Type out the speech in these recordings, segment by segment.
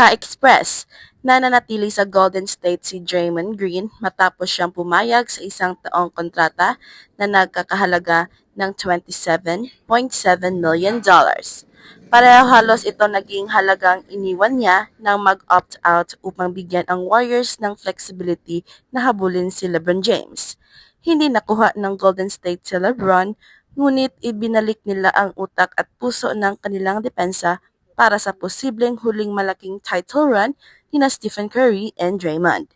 Ka-express, nananatili sa Golden State si Draymond Green matapos siyang pumayag sa isang taong kontrata na nagkakahalaga ng $27.7 million. Pareho halos ito naging halagang iniwan niya nang mag-opt-out upang bigyan ang Warriors ng flexibility na habulin si LeBron James. Hindi nakuha ng Golden State si LeBron, ngunit ibinalik nila ang utak at puso ng kanilang depensa para sa posibleng huling malaking title run nina Stephen Curry and Draymond.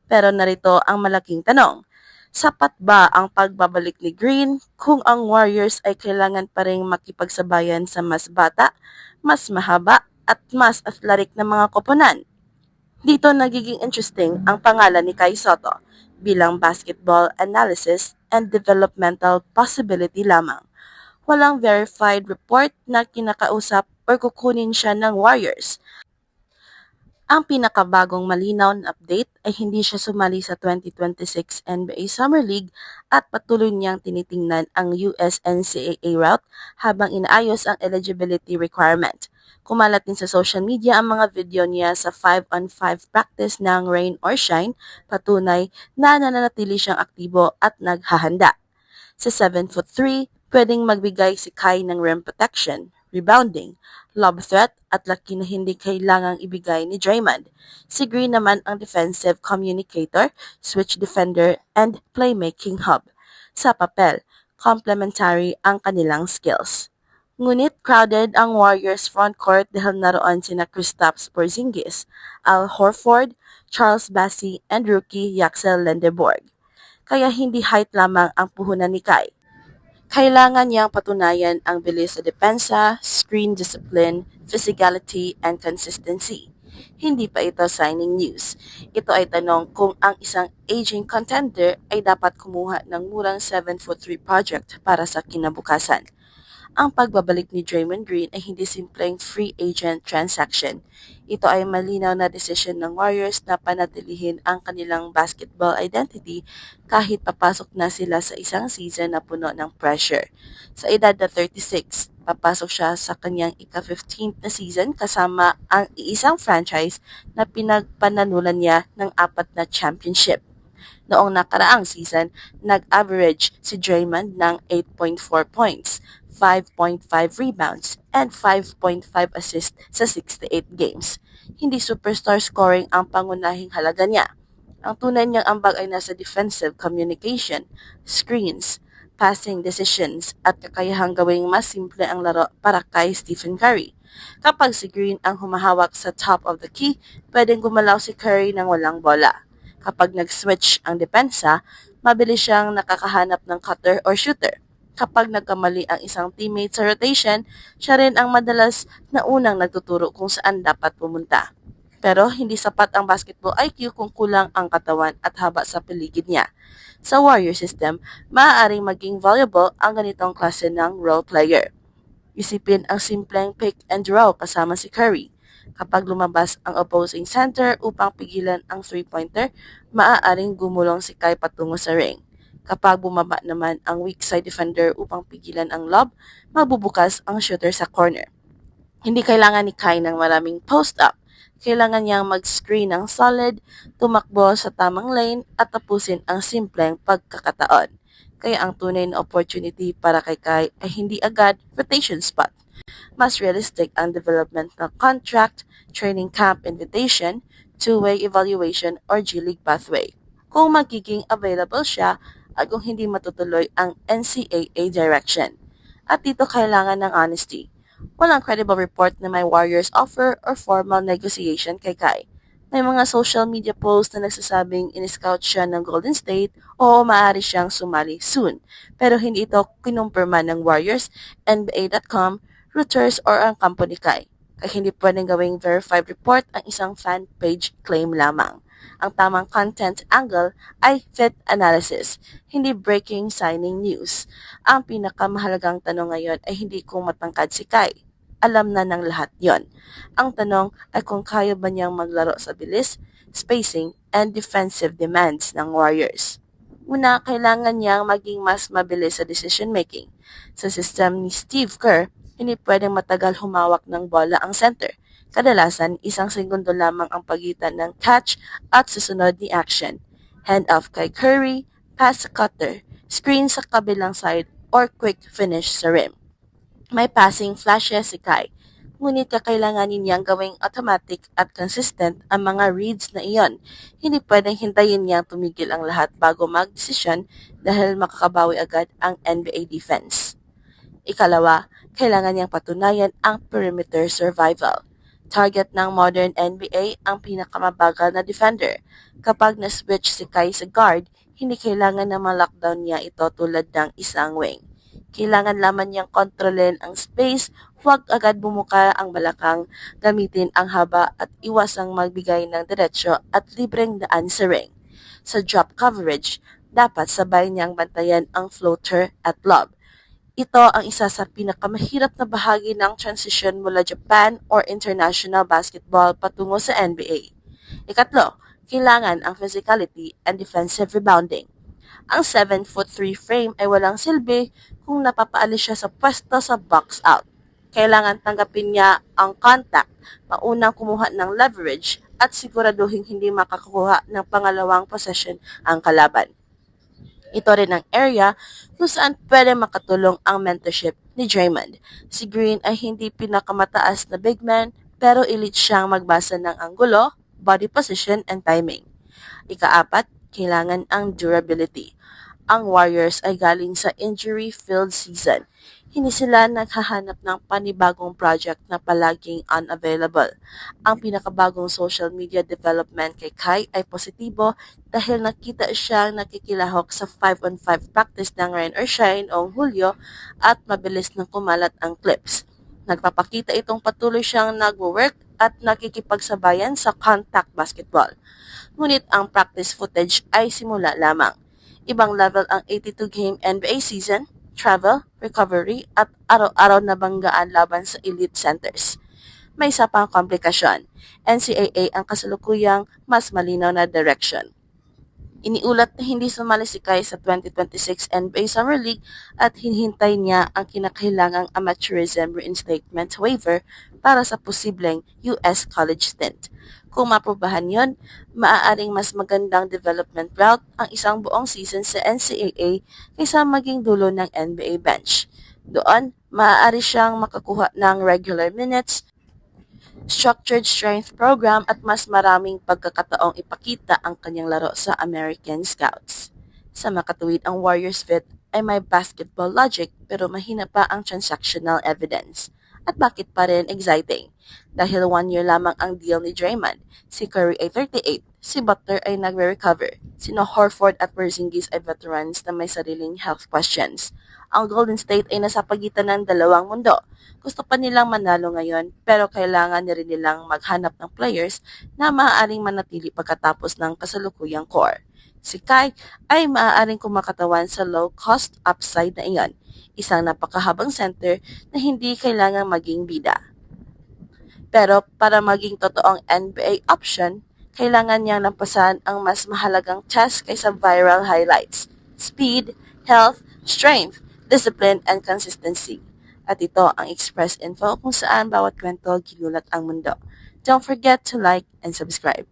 Pero narito ang malaking tanong. Sapat ba ang pagbabalik ni Green kung ang Warriors ay kailangan pa ring makipagsabayan sa mas bata, mas mahaba at mas athletic na mga koponan? Dito nagiging interesting ang pangalan ni Kai Sotto bilang basketball analysis and developmental possibility lamang. Walang verified report na kinakausap or kukunin siya ng Warriors. Ang pinakabagong malinaw na update ay hindi siya sumali sa 2026 NBA Summer League at patuloy niyang tinitingnan ang USNCAA route habang inaayos ang eligibility requirement. Kumalat din sa social media ang mga video niya sa 5-on-5 practice ng rain or shine, patunay na nananatili siyang aktibo at naghahanda. Sa 7'3", pwedeng magbigay si Kai ng rim protection, rebounding, lob threat at laki na hindi kailangang ibigay ni Draymond. Si Green naman ang defensive communicator, switch defender, and playmaking hub. Sa papel, complementary ang kanilang skills. Ngunit crowded ang Warriors frontcourt dahil naroon sina Kristaps Porzingis, Al Horford, Charles Bassey, and rookie Yaxel Lendeborg. Kaya hindi height lamang ang puhunan ni Kai. Kailangan niyang patunayan ang bilis sa depensa, screen discipline, physicality, and consistency. Hindi pa ito signing news. Ito ay tanong kung ang isang aging contender ay dapat kumuha ng murang 7'3" project para sa kinabukasan. Ang pagbabalik ni Draymond Green ay hindi simpleng free agent transaction. Ito ay malinaw na desisyon ng Warriors na panatilihin ang kanilang basketball identity kahit papasok na sila sa isang season na puno ng pressure. Sa edad na 36, papasok siya sa kanyang ika-15th na season kasama ang iisang franchise na pinagpananulan niya ng 4 na championship. Noong nakaraang season, nag-average si Draymond ng 8.4 points, 5.5 rebounds, and 5.5 assists sa 68 games. Hindi superstar scoring ang pangunahing halaga niya. Ang tunay niyang ambag ay nasa defensive communication, screens, passing decisions, at kakayahang gawing mas simple ang laro para kay Stephen Curry. Kapag si Green ang humahawak sa top of the key, pwedeng gumalaw si Curry ng walang bola. Kapag nag-switch ang depensa, mabilis siyang nakakahanap ng cutter or shooter. Kapag nagkamali ang isang teammate sa rotation, siya rin ang madalas na unang nagtuturo kung saan dapat pumunta. Pero hindi sapat ang basketball IQ kung kulang ang katawan at haba sa paligid niya. Sa Warrior system, maaaring maging valuable ang ganitong klase ng role player. Isipin ang simpleng pick and roll kasama si Curry. Kapag lumabas ang opposing center upang pigilan ang three-pointer, maaaring gumulong si Kai patungo sa ring. Kapag bumaba naman ang weak side defender upang pigilan ang lob, magbubukas ang shooter sa corner. Hindi kailangan ni Kai ng maraming post-up. Kailangan niyang mag-screen ng solid, tumakbo sa tamang lane at tapusin ang simpleng pagkakataon. Kaya ang tunay na opportunity para kay Kai ay hindi agad rotation spot. Mas realistic ang developmental contract, training camp invitation, two-way evaluation, or G-League pathway. Kung magiging available siya at kung hindi matutuloy ang NCAA direction. At dito kailangan ng honesty. Walang credible report na may Warriors offer or formal negotiation kay Kai. May mga social media posts na nagsasabing in-scout siya ng Golden State o maaari siyang sumali soon. Pero hindi ito kinumpirma ng Warriors, NBA.com, Reuters or ang kampo ni Kai. Kaya hindi pwedeng gawing verified report ang isang fan page claim lamang. Ang tamang content angle ay fit analysis, hindi breaking signing news. Ang pinakamahalagang tanong ngayon ay hindi kung matangkad si Kai. Alam na ng lahat yon. Ang tanong ay kung kaya ba niyang maglaro sa bilis, spacing, and defensive demands ng Warriors. Una, kailangan niyang maging mas mabilis sa decision making. Sa system ni Steve Kerr, hindi pwedeng matagal humawak ng bola ang center. Kadalasan, isang segundo lamang ang pagitan ng catch at susunod ni action. Hand off kay Curry, pass sa cutter, screen sa kabilang side, or quick finish sa rim. May passing flashes si Kai, ngunit kakailanganin niyang gawing automatic at consistent ang mga reads na iyon. Hindi pwedeng hintayin niyang tumigil ang lahat bago magdesisyon dahil makakabawi agad ang NBA defense. Ikalawa, kailangan niyang patunayan ang perimeter survival. Target ng modern NBA ang pinakamabagal na defender. Kapag na-switch si Kai sa guard, hindi kailangan na ma-lockdown niya ito tulad ng isang wing. Kailangan lamang niyang kontrolin ang space, huwag agad bumuka ang balakang, gamitin ang haba at iwasang magbigay ng diretsyo at libreng daan sa ring. Sa drop coverage, dapat sabay niyang bantayan ang floater at lob. Ito ang isa sa pinakamahirap na bahagi ng transition mula Japan or international basketball patungo sa NBA. Ikatlo, kailangan ang physicality and defensive rebounding. Ang 7'3" frame ay walang silbi kung napapaalis siya sa pwesto sa box out. Kailangan tanggapin niya ang contact, maunang kumuha ng leverage at siguraduhin hindi makakuha ng pangalawang possession ang kalaban. Ito rin ang area kung saan pwede makatulong ang mentorship ni Draymond. Si Green ay hindi pinakamataas na big man pero elite siyang magbasa ng anggulo, body position, and timing. Ikaapat, kailangan ang durability. Ang Warriors ay galing sa injury-filled season. Hindi sila naghahanap ng panibagong project na palaging unavailable. Ang pinakabagong social media development kay Kai ay positibo dahil nakita siyang nakikilahok sa 5-on-5 practice ng Rain or Shine noong Hulyo at mabilis nang kumalat ang clips. Nagpapakita itong patuloy siyang nagwo-work at nakikipagsabayan sa contact basketball. Ngunit ang practice footage ay simula lamang. Ibang level ang 82-game NBA season, travel, recovery, at araw-araw na banggaan laban sa elite centers. May isa pang komplikasyon. NCAA ang kasalukuyang mas malinaw na direction. Iniulat na hindi sumali si Kai sa 2026 NBA Summer League at hinihintay niya ang kinakailangang amateurism reinstatement waiver para sa posibleng US college stint. Kung maprobahan yon, maaaring mas magandang development route ang isang buong season sa NCAA kaysa maging dulo ng NBA bench. Doon, maaari siyang makakuha ng regular minutes, structured strength program at mas maraming pagkakataong ipakita ang kanyang laro sa American Scouts. Sa makatuwid, ang Warriors fit ay may basketball logic pero mahina pa ang transactional evidence. At bakit pa rin exciting? Dahil 1 year lamang ang deal ni Draymond. Si Curry ay 38, si Butler ay nagre-recover. Sino Horford at Porzingis ay veterans na may sariling health questions. Ang Golden State ay nasa pagitan ng dalawang mundo. Gusto pa nilang manalo ngayon pero kailangan na rin nilang maghanap ng players na maaaring manatili pagkatapos ng kasalukuyang core. Si Kai ay maaaring kumakatawan sa low-cost upside na iyon, isang napakahabang center na hindi kailangang maging bida. Pero para maging totoong NBA option, kailangan niyang lampasan ang mas mahalagang test kaysa viral highlights: speed, health, strength, discipline, and consistency. At ito ang Express Info kung saan bawat kwento ginulat ang mundo. Don't forget to like and subscribe.